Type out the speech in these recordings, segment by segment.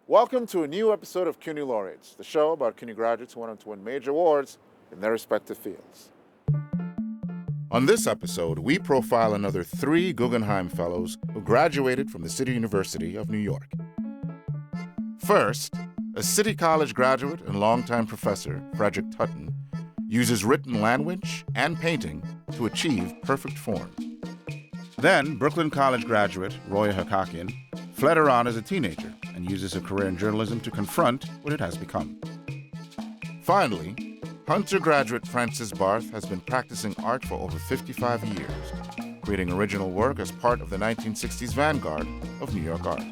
Welcome to a new episode of CUNY Laureates, the show about CUNY graduates who went on to win major awards in their respective fields. On this episode, we profile another 3 Guggenheim Fellows who graduated from the City University of New York. First, a City College graduate and longtime professor, Frederic Tuten, uses written language and painting to achieve perfect form. Then, Brooklyn College graduate Roya Hakakian fled Iran as a teenager and uses her career in journalism to confront what it has become. Finally, Hunter graduate Frances Barth has been practicing art for over 55 years, creating original work as part of the 1960s vanguard of New York art.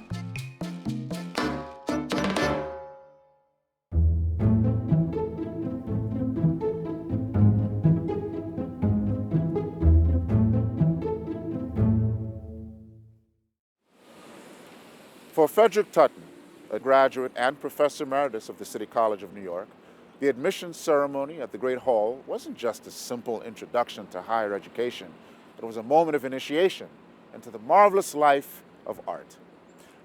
For Frederic Tuten, a graduate and professor emeritus of the City College of New York, the admissions ceremony at the Great Hall wasn't just a simple introduction to higher education, but it was a moment of initiation into the marvelous life of art.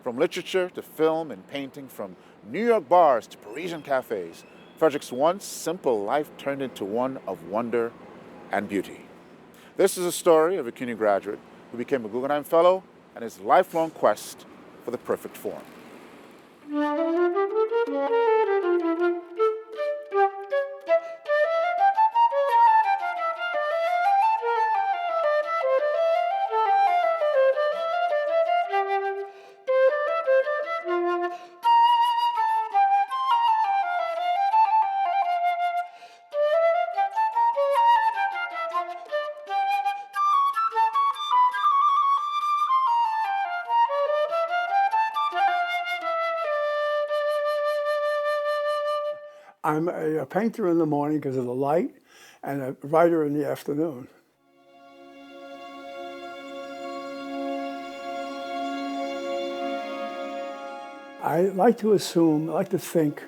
From literature to film and painting, from New York bars to Parisian cafes, Frederic's once simple life turned into one of wonder and beauty. This is a story of a CUNY graduate who became a Guggenheim Fellow and his lifelong quest for the perfect form. I'm a painter in the morning because of the light and a writer in the afternoon. I like to assume, I like to think,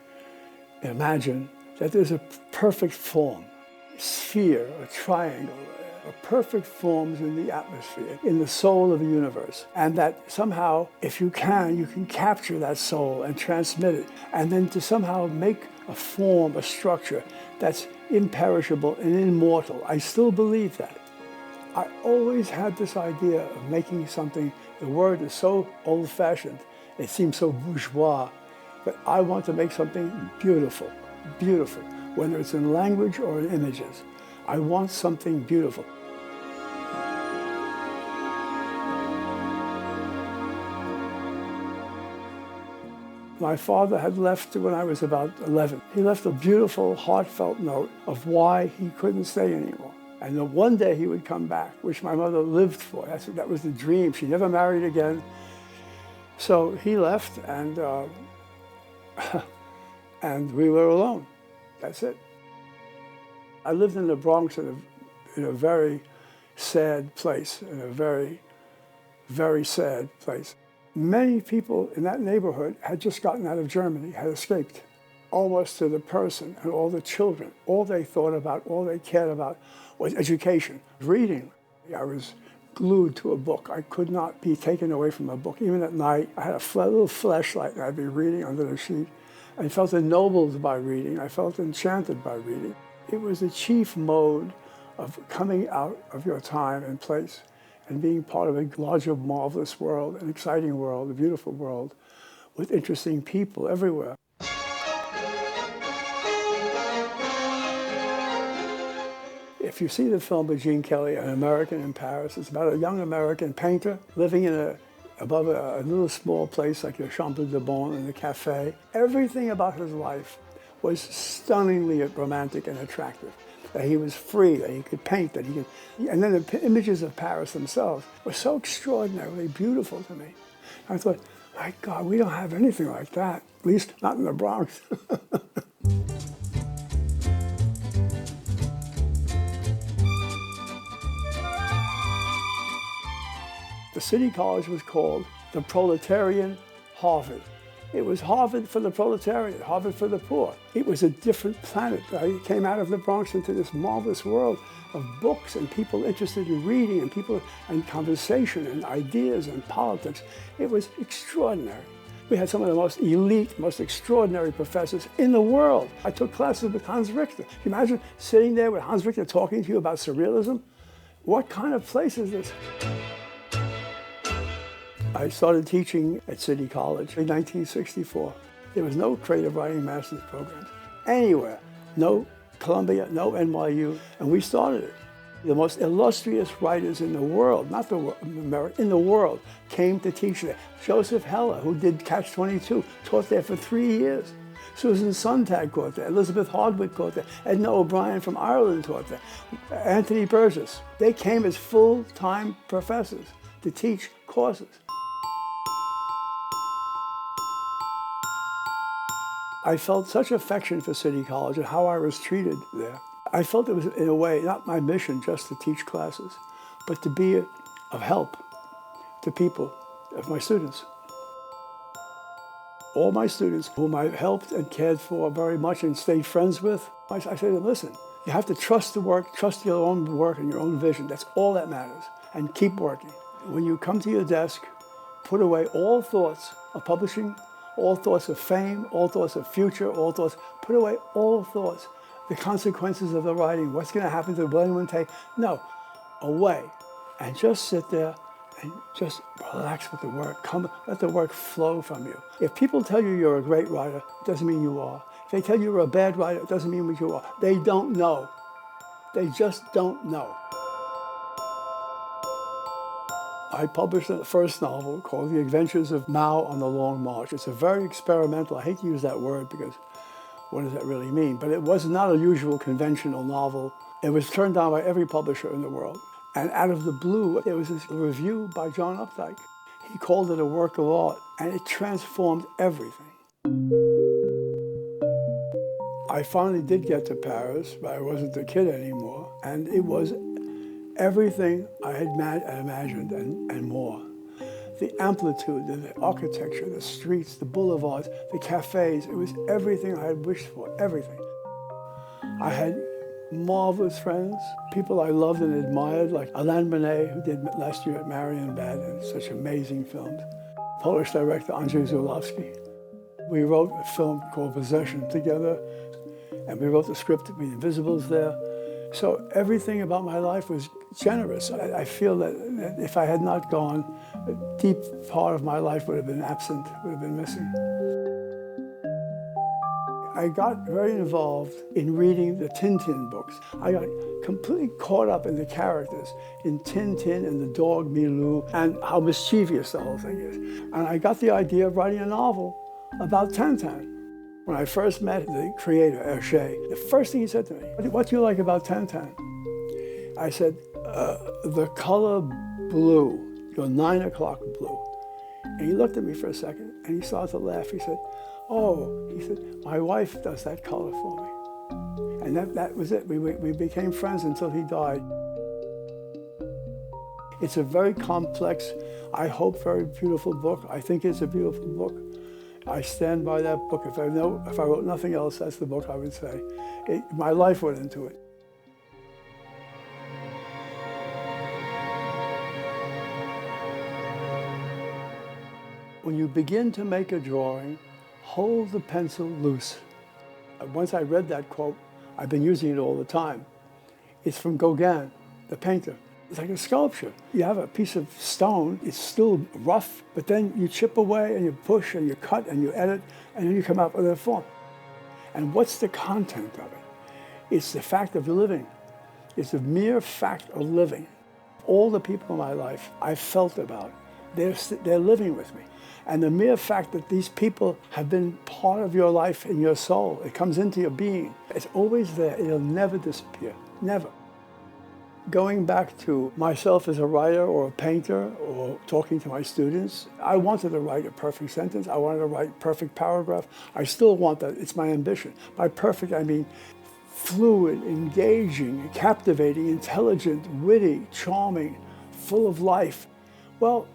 imagine that there's a perfect form, a sphere, a triangle, a perfect forms in the atmosphere, in the soul of the universe. And that somehow, if you can capture that soul and transmit it, and then to somehow make a form, a structure that's imperishable and immortal. I still believe that. I always had this idea of making something, the word is so old-fashioned, it seems so bourgeois, but I want to make something beautiful, beautiful, whether it's in language or in images. I want something beautiful. My father had left when I was about 11. He left a beautiful, heartfelt note of why he couldn't stay anymore. And that one day he would come back, which my mother lived for. That was the dream. She never married again. So he left, and and we were alone. That's it. I lived in the Bronx in a very sad place, in a very, very sad place. Many people in that neighborhood had just gotten out of Germany, had escaped, almost to the person, and all the children. All they thought about, all they cared about was education, reading. I was glued to a book. I could not be taken away from a book. Even at night, I had a little flashlight and I'd be reading under the sheet. I felt ennobled by reading. I felt enchanted by reading. It was the chief mode of coming out of your time and place and being part of a larger, marvelous world, an exciting world, a beautiful world, with interesting people everywhere. If you see the film by Gene Kelly, An American in Paris, it's about a young American painter living in above a little small place like the Chambre de Bon in a cafe. Everything about his life was stunningly romantic and attractive. That he was free, that he could paint, that he could... And then the images of Paris themselves were so extraordinarily beautiful to me. I thought, my God, we don't have anything like that, at least not in the Bronx. The City College was called the Proletarian Harvard. It was Harvard for the proletariat, Harvard for the poor. It was a different planet. I came out of the Bronx into this marvelous world of books and people interested in reading and people and conversation and ideas and politics. It was extraordinary. We had some of the most elite, most extraordinary professors in the world. I took classes with Hans Richter. Can you imagine sitting there with Hans Richter talking to you about surrealism? What kind of place is this? I started teaching at City College in 1964. There was no creative writing master's programs anywhere. No Columbia, no NYU, and we started it. The most illustrious writers in the world, not the America, in the world, came to teach there. Joseph Heller, who did Catch-22, taught there for 3 years. Susan Sontag taught there. Elizabeth Hardwick taught there. Edna O'Brien from Ireland taught there. Anthony Burgess. They came as full-time professors to teach courses. I felt such affection for City College and how I was treated there. I felt it was, in a way, not my mission just to teach classes, but to be of help to people, of my students. All my students, whom I helped and cared for very much and stayed friends with, I said to them, listen, you have to trust the work, trust your own work and your own vision. That's all that matters. And keep working. When you come to your desk, put away all thoughts of publishing, all thoughts of fame, all thoughts of future, all thoughts, put away all thoughts. The consequences of the writing, what's going to happen to the William take? No, away. And just sit there and just relax with the work. Let the work flow from you. If people tell you you're a great writer, it doesn't mean you are. If they tell you you're a bad writer, it doesn't mean what you are. They don't know. They just don't know. I published the first novel called The Adventures of Mao on the Long March. It's a very experimental, I hate to use that word because what does that really mean? But it was not a usual conventional novel. It was turned down by every publisher in the world. And out of the blue, there was this review by John Updike. He called it a work of art, and it transformed everything. I finally did get to Paris, but I wasn't a kid anymore. And it was everything I had imagined and more. The amplitude, the architecture, the streets, the boulevards, the cafes, it was everything I had wished for, everything. I had marvelous friends, people I loved and admired, like Alain Resnais, who did last year at Marienbad, and such amazing films. Polish director Andrzej Zulawski. We wrote a film called Possession together, and we wrote the script to The Invisibles there. So everything about my life was generous. I feel that if I had not gone, a deep part of my life would have been absent, would have been missing. I got very involved in reading the Tintin books. I got completely caught up in the characters, in Tintin and the dog Milou, and how mischievous the whole thing is. And I got the idea of writing a novel about Tintin. When I first met the creator, Hergé, the first thing he said to me, what do you like about Tintin? I said, the color blue, your 9 o'clock blue. And he looked at me for a second, and he started to laugh. He said, my wife does that color for me. And that was it. We became friends until he died. It's a very complex, I hope very beautiful book. I think it's a beautiful book. I stand by that book. If I wrote nothing else, that's the book I would say. My life went into it. When you begin to make a drawing, hold the pencil loose. Once I read that quote, I've been using it all the time. It's from Gauguin, the painter. It's like a sculpture. You have a piece of stone, it's still rough, but then you chip away and you push and you cut and you edit, and then you come up with a form. And what's the content of it? It's the fact of living. It's the mere fact of living. All the people in my life I felt about, they're living with me. And the mere fact that these people have been part of your life and your soul, it comes into your being. It's always there. It'll never disappear. Never. Going back to myself as a writer or a painter or talking to my students, I wanted to write a perfect sentence. I wanted to write a perfect paragraph. I still want that. It's my ambition. By perfect, I mean fluid, engaging, captivating, intelligent, witty, charming, full of life. Well,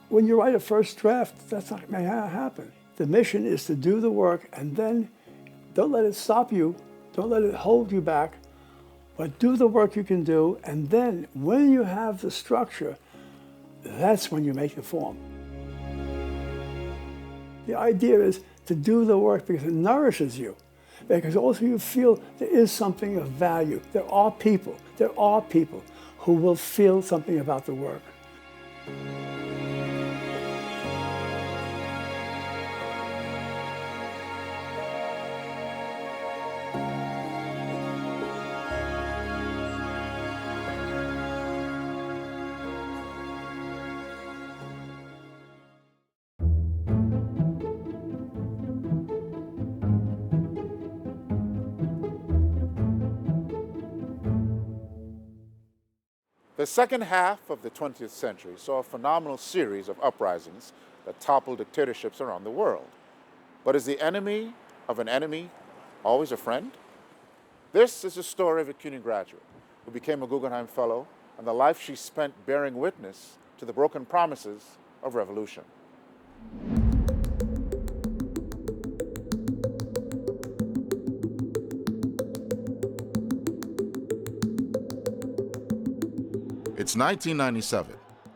when you write a first draft, that's not going to happen. The mission is to do the work, and then don't let it stop you. Don't let it hold you back. But do the work you can do, and then when you have the structure, that's when you make the form. The idea is to do the work because it nourishes you, because also you feel there is something of value. There are people who will feel something about the work. The second half of the 20th century saw a phenomenal series of uprisings that toppled dictatorships around the world. But is the enemy of an enemy always a friend? This is the story of a CUNY graduate who became a Guggenheim Fellow and the life she spent bearing witness to the broken promises of revolution. It's 1997,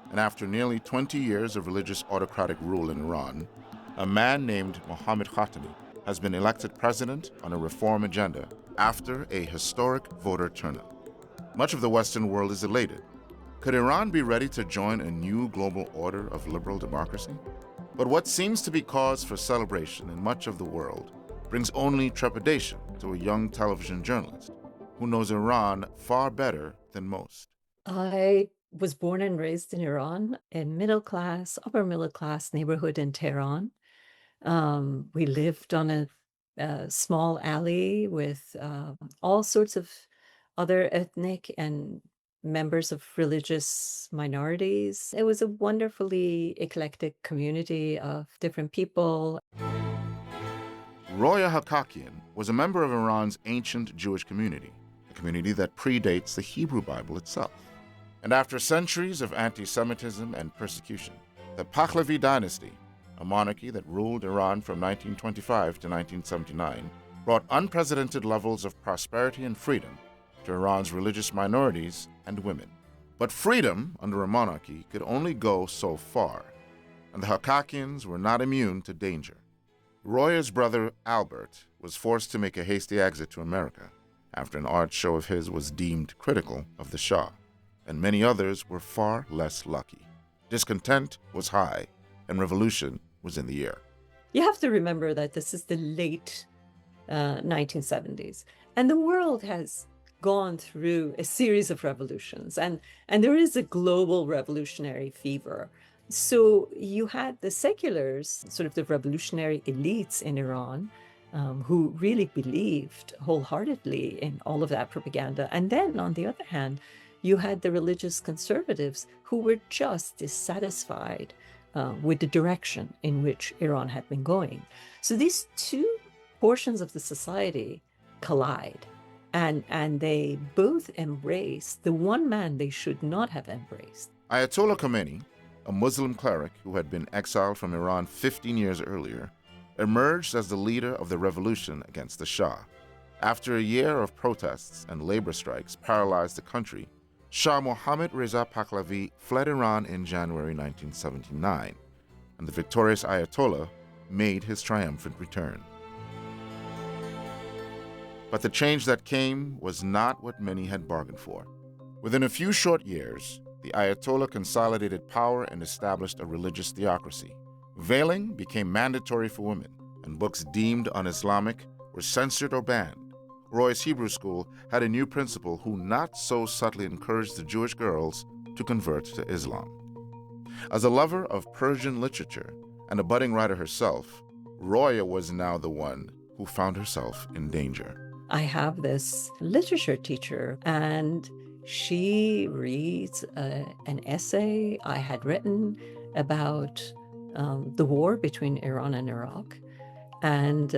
and after nearly 20 years of religious autocratic rule in Iran, a man named Mohammad Khatami has been elected president on a reform agenda after a historic voter turnout. Much of the Western world is elated. Could Iran be ready to join a new global order of liberal democracy? But what seems to be cause for celebration in much of the world brings only trepidation to a young television journalist who knows Iran far better than most. I was born and raised in Iran, in upper middle class neighborhood in Tehran. We lived on a small alley with all sorts of other ethnic and members of religious minorities. It was a wonderfully eclectic community of different people. Roya Hakakian was a member of Iran's ancient Jewish community, a community that predates the Hebrew Bible itself. And after centuries of anti-Semitism and persecution, the Pahlavi dynasty, a monarchy that ruled Iran from 1925 to 1979, brought unprecedented levels of prosperity and freedom to Iran's religious minorities and women. But freedom under a monarchy could only go so far, and the Hakakians were not immune to danger. Roya's brother, Albert, was forced to make a hasty exit to America after an art show of his was deemed critical of the Shah, and many others were far less lucky. Discontent was high, and revolution was in the air. You have to remember that this is the late 1970s, and the world has gone through a series of revolutions, and there is a global revolutionary fever. So you had the seculars, sort of the revolutionary elites in Iran, who really believed wholeheartedly in all of that propaganda. And then, on the other hand, you had the religious conservatives who were just dissatisfied with the direction in which Iran had been going. So these two portions of the society collide, and they both embrace the one man they should not have embraced. Ayatollah Khomeini, a Muslim cleric who had been exiled from Iran 15 years earlier, emerged as the leader of the revolution against the Shah. After a year of protests and labor strikes paralyzed the country, Shah Mohammad Reza Pahlavi fled Iran in January 1979, and the victorious Ayatollah made his triumphant return. But the change that came was not what many had bargained for. Within a few short years, the Ayatollah consolidated power and established a religious theocracy. Veiling became mandatory for women, and books deemed un-Islamic were censored or banned. Roy's Hebrew School had a new principal who not so subtly encouraged the Jewish girls to convert to Islam. As a lover of Persian literature and a budding writer herself, Roya was now the one who found herself in danger. I have this literature teacher, and she reads an essay I had written about the war between Iran and Iraq, and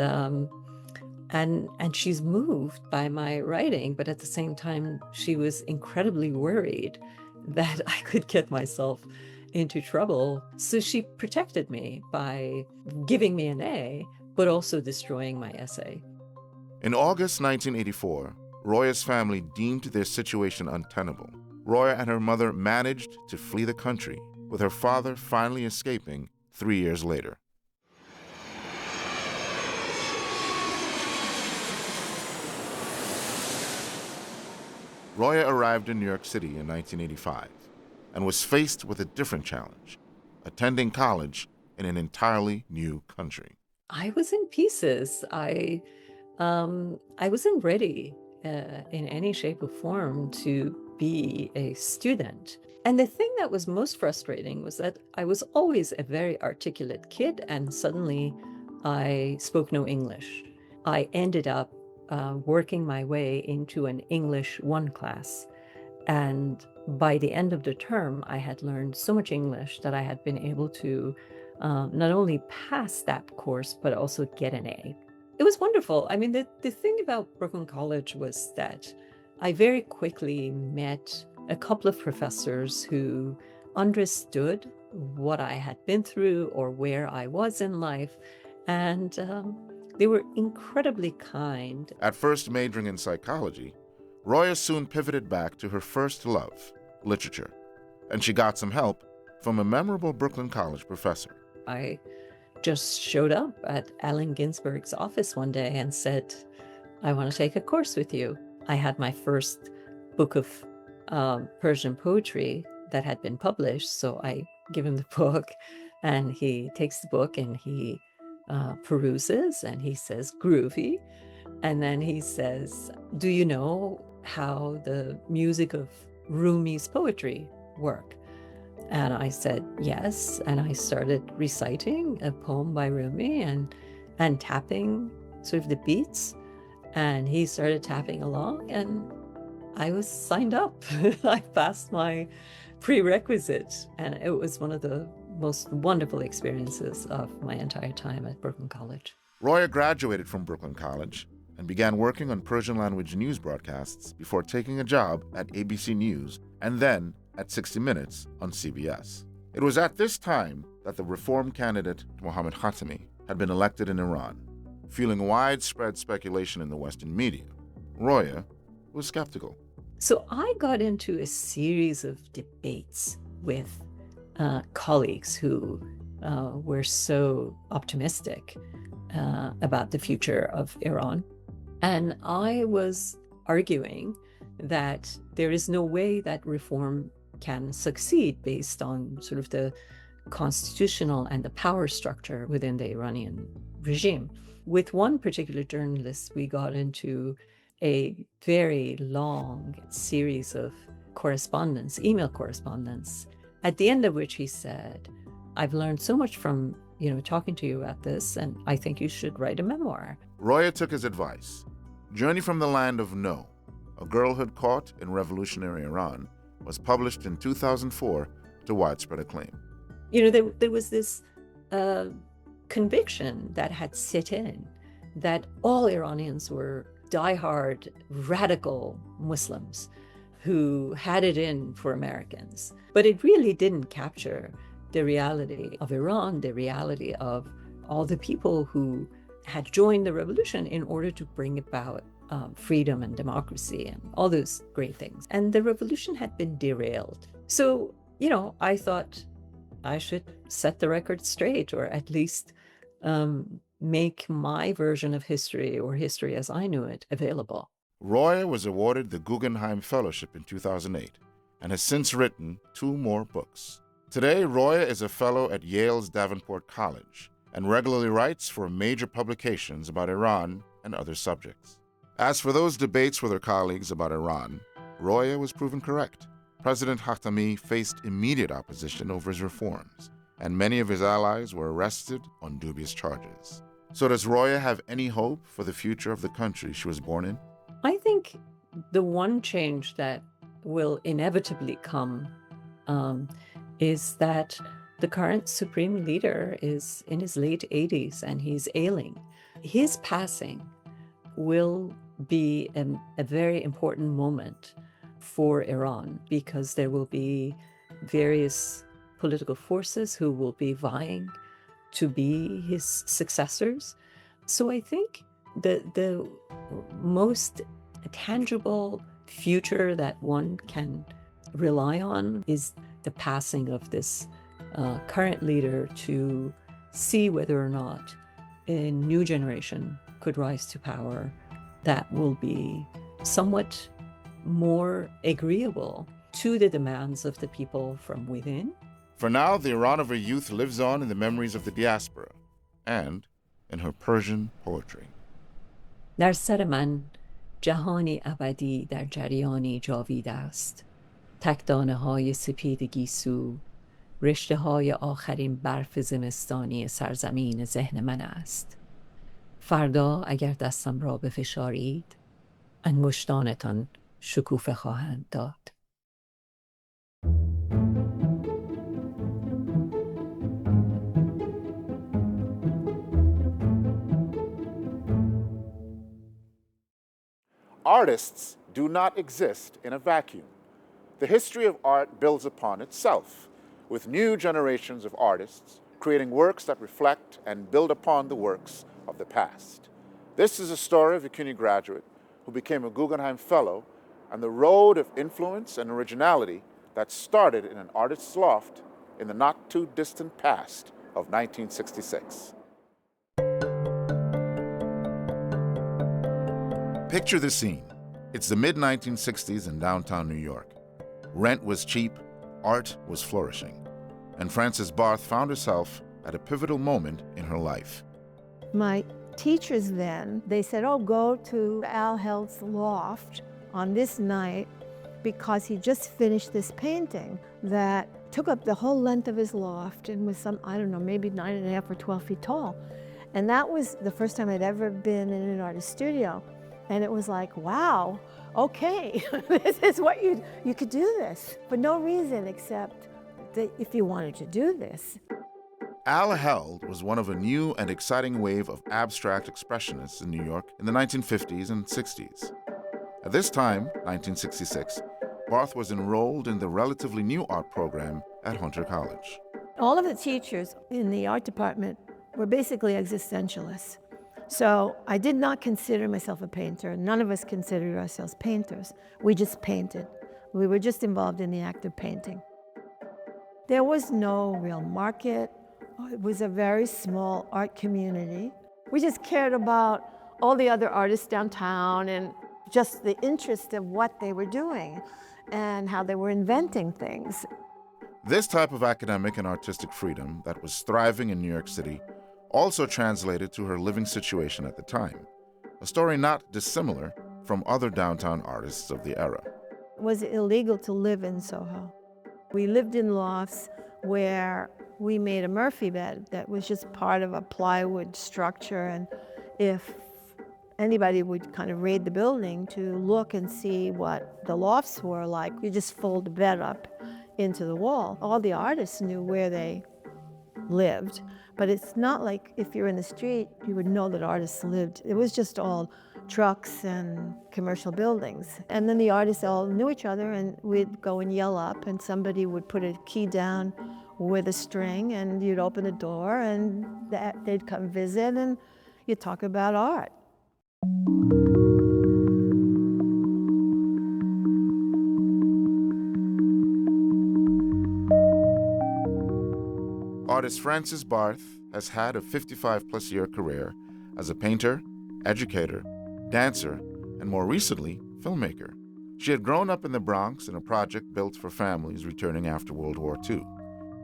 she's moved by my writing, but at the same time, she was incredibly worried that I could get myself into trouble. So she protected me by giving me an A, but also destroying my essay. In August 1984, Roya's family deemed their situation untenable. Roya and her mother managed to flee the country, with her father finally escaping 3 years later. Roya arrived in New York City in 1985 and was faced with a different challenge, attending college in an entirely new country. I was in pieces. I wasn't ready in any shape or form to be a student. And the thing that was most frustrating was that I was always a very articulate kid, and suddenly I spoke no English. I ended up working my way into an English 1 class. And by the end of the term, I had learned so much English that I had been able to not only pass that course, but also get an A. It was wonderful. I mean, the thing about Brooklyn College was that I very quickly met a couple of professors who understood what I had been through or where I was in life. And they were incredibly kind. At first majoring in psychology, Roya soon pivoted back to her first love, literature, and she got some help from a memorable Brooklyn College professor. I just showed up at Allen Ginsberg's office one day and said, I want to take a course with you. I had my first book of Persian poetry that had been published, so I give him the book, and he takes the book and he peruses, and he says, groovy. And then he says, do you know how the music of Rumi's poetry work? And I said, yes. And I started reciting a poem by Rumi and tapping sort of the beats. And he started tapping along, and I was signed up. I passed my prerequisite. And it was one of the most wonderful experiences of my entire time at Brooklyn College. Roya graduated from Brooklyn College and began working on Persian language news broadcasts before taking a job at ABC News and then at 60 Minutes on CBS. It was at this time that the reform candidate Mohammad Khatami had been elected in Iran. Fueling widespread speculation in the Western media, Roya was skeptical. So I got into a series of debates with colleagues who were so optimistic about the future of Iran. And I was arguing that there is no way that reform can succeed based on sort of the constitutional and the power structure within the Iranian regime. With one particular journalist, we got into a very long series of correspondence, email correspondence, at the end of which he said, I've learned so much from talking to you about this, and I think you should write a memoir. Roya took his advice. Journey from the Land of No, A Girlhood Caught in Revolutionary Iran, was published in 2004 to widespread acclaim. There was this conviction that had set in that all Iranians were diehard, radical Muslims who had it in for Americans. But it really didn't capture the reality of Iran, the reality of all the people who had joined the revolution in order to bring about freedom and democracy and all those great things. And the revolution had been derailed. So, I thought I should set the record straight, or at least make my version of history, or history as I knew it, available. Roya was awarded the Guggenheim Fellowship in 2008 and has since written 2 more books. Today, Roya is a fellow at Yale's Davenport College and regularly writes for major publications about Iran and other subjects. As for those debates with her colleagues about Iran, Roya was proven correct. President Khatami faced immediate opposition over his reforms, and many of his allies were arrested on dubious charges. So does Roya have any hope for the future of the country she was born in? I think the one change that will inevitably come is that the current supreme leader is in his late 80s and he's ailing. His passing will be a very important moment for Iran, because there will be various political forces who will be vying to be his successors. So I think the most tangible future that one can rely on is the passing of this current leader, to see whether or not a new generation could rise to power that will be somewhat more agreeable to the demands of the people from within. For now, the Iran of her youth lives on in the memories of the diaspora and in her Persian poetry. در سر من جهانی ابدی در جریانی جاوید است. تکدانه های سپید گیسو، رشته های آخرین برف زمستانی سرزمین ذهن من است. فردا اگر دستم را بفشارید، انگشتانتان شکوفه خواهند داد. Artists do not exist in a vacuum. The history of art builds upon itself, with new generations of artists creating works that reflect and build upon the works of the past. This is a story of a CUNY graduate who became a Guggenheim Fellow and the road of influence and originality that started in an artist's loft in the not-too-distant past of 1966. Picture the scene. It's the mid-1960s in downtown New York. Rent was cheap, art was flourishing, and Frances Barth found herself at a pivotal moment in her life. My teachers then, they said, oh, go to Al Held's loft on this night because he just finished this painting that took up the whole length of his loft and was some, I don't know, maybe 9.5 or 12 feet tall. And that was the first time I'd ever been in an artist studio. And it was like, wow, okay, this is what you could do this for no reason except that if you wanted to do this. Al Held was one of a new and exciting wave of abstract expressionists in New York in the 1950s and 60s. At this time, 1966, Barth was enrolled in the relatively new art program at Hunter College. All of the teachers in the art department were basically existentialists. So I did not consider myself a painter. None of us considered ourselves painters. We just painted. We were just involved in the act of painting. There was no real market. It was a very small art community. We just cared about all the other artists downtown and just the interest of what they were doing and how they were inventing things. This type of academic and artistic freedom that was thriving in New York City also translated to her living situation at the time, a story not dissimilar from other downtown artists of the era. It was illegal to live in Soho. We lived in lofts where we made a Murphy bed that was just part of a plywood structure, and if anybody would kind of raid the building to look and see what the lofts were like, you just fold the bed up into the wall. All the artists knew where they lived, but it's not like if you're in the street, you would know that artists lived. It was just all trucks and commercial buildings. And then the artists all knew each other, and we'd go and yell up, and somebody would put a key down with a string, and you'd open the door, and they'd come visit, and you'd talk about art. Artist Frances Barth has had a 55-plus year career as a painter, educator, dancer, and more recently, filmmaker. She had grown up in the Bronx in a project built for families returning after World War II.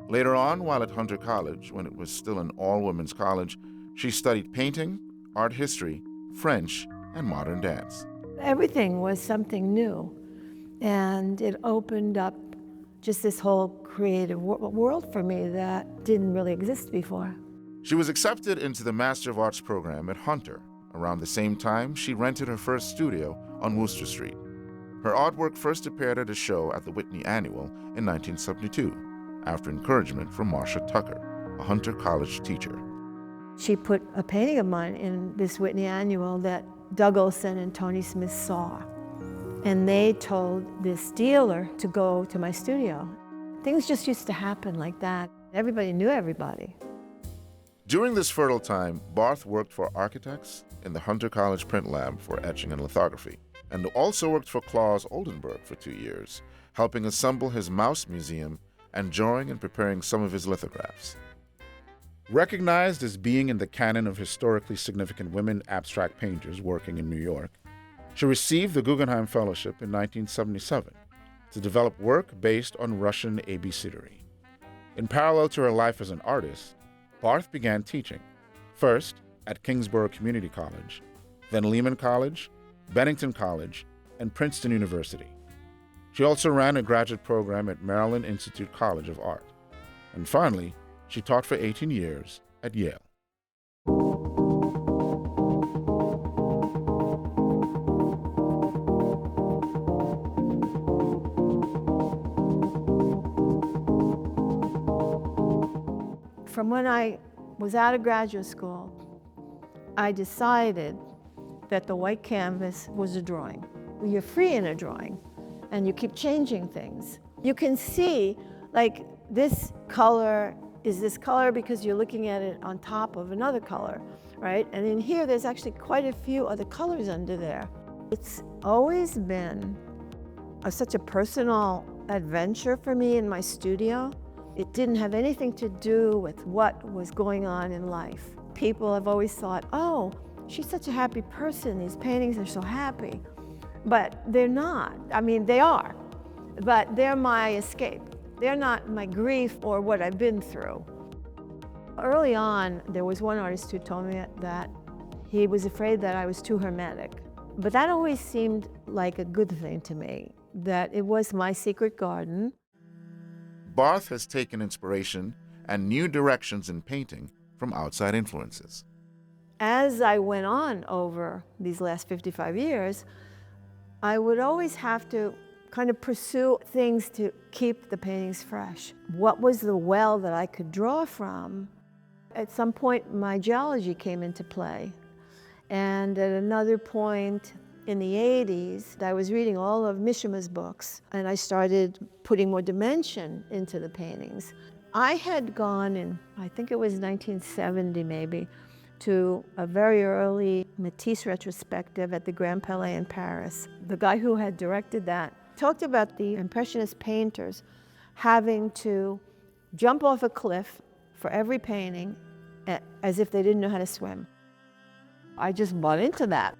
Later on, while at Hunter College, when it was still an all-women's college, she studied painting, art history, French, and modern dance. Everything was something new, and it opened up just this whole creative world for me that didn't really exist before. She was accepted into the Master of Arts program at Hunter. Around the same time, she rented her first studio on Wooster Street. Her artwork first appeared at a show at the Whitney Annual in 1972, after encouragement from Marcia Tucker, a Hunter College teacher. She put a painting of mine in this Whitney Annual that Doug Olson and Tony Smith saw. And they told this dealer to go to my studio. Things just used to happen like that. Everybody knew everybody. During this fertile time, Barth worked for architects in the Hunter College print lab for etching and lithography, and also worked for Claus Oldenburg for 2 years, helping assemble his Mouse Museum and drawing and preparing some of his lithographs. Recognized as being in the canon of historically significant women abstract painters working in New York, She received the Guggenheim Fellowship in 1977 to develop work based on Russian abecedary. In parallel to her life as an artist, Barth began teaching, first at Kingsborough Community College, then Lehman College, Bennington College, and Princeton University. She also ran a graduate program at Maryland Institute College of Art. And finally, she taught for 18 years at Yale. From when I was out of graduate school, I decided that the white canvas was a drawing. You're free in a drawing, and you keep changing things. You can see, like, this color is this color because you're looking at it on top of another color, right? And in here, there's actually quite a few other colors under there. It's always been such a personal adventure for me in my studio. It didn't have anything to do with what was going on in life. People have always thought, oh, she's such a happy person, these paintings are so happy. But they're not. I mean, they are, but they're my escape. They're not my grief or what I've been through. Early on, there was one artist who told me that he was afraid that I was too hermetic. But that always seemed like a good thing to me, that it was my secret garden. Barth has taken inspiration and new directions in painting from outside influences. As I went on over these last 55 years, I would always have to kind of pursue things to keep the paintings fresh. What was the well that I could draw from? At some point, my geology came into play. And at another point in the 80s, I was reading all of Mishima's books, and I started putting more dimension into the paintings. I had gone in, I think it was 1970 maybe, to a very early Matisse retrospective at the Grand Palais in Paris. The guy who had directed that talked about the Impressionist painters having to jump off a cliff for every painting as if they didn't know how to swim. I just bought into that.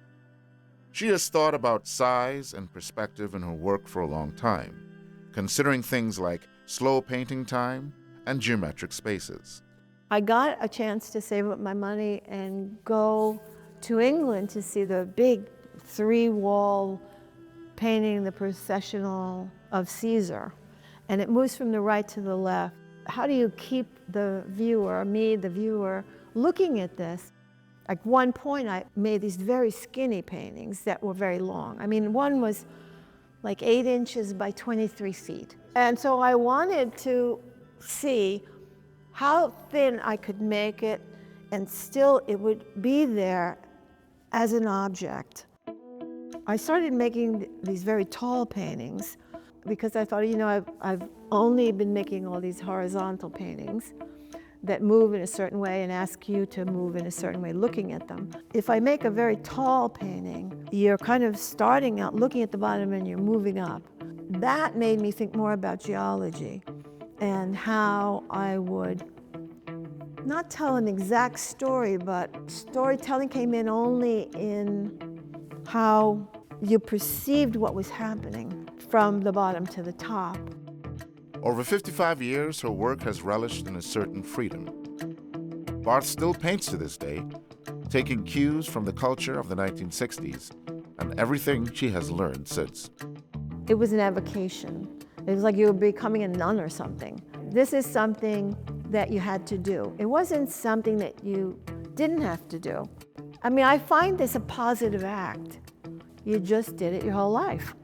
She has thought about size and perspective in her work for a long time, considering things like slow painting time and geometric spaces. I got a chance to save up my money and go to England to see the big 3-wall painting, the Processional of Caesar. And it moves from the right to the left. How do you keep the viewer, me, the viewer, looking at this? At one point, I made these very skinny paintings that were very long. I mean, one was like 8 inches by 23 feet. And so I wanted to see how thin I could make it and still it would be there as an object. I started making these very tall paintings because I thought, you know, I've only been making all these horizontal paintings that move in a certain way and ask you to move in a certain way looking at them. If I make a very tall painting, you're kind of starting out looking at the bottom and you're moving up. That made me think more about geology and how I would not tell an exact story, but storytelling came in only in how you perceived what was happening from the bottom to the top. Over 55 years, her work has relished in a certain freedom. Barth still paints to this day, taking cues from the culture of the 1960s and everything she has learned since. It was an avocation. It was like you were becoming a nun or something. This is something that you had to do. It wasn't something that you didn't have to do. I mean, I find this a positive act. You just did it your whole life.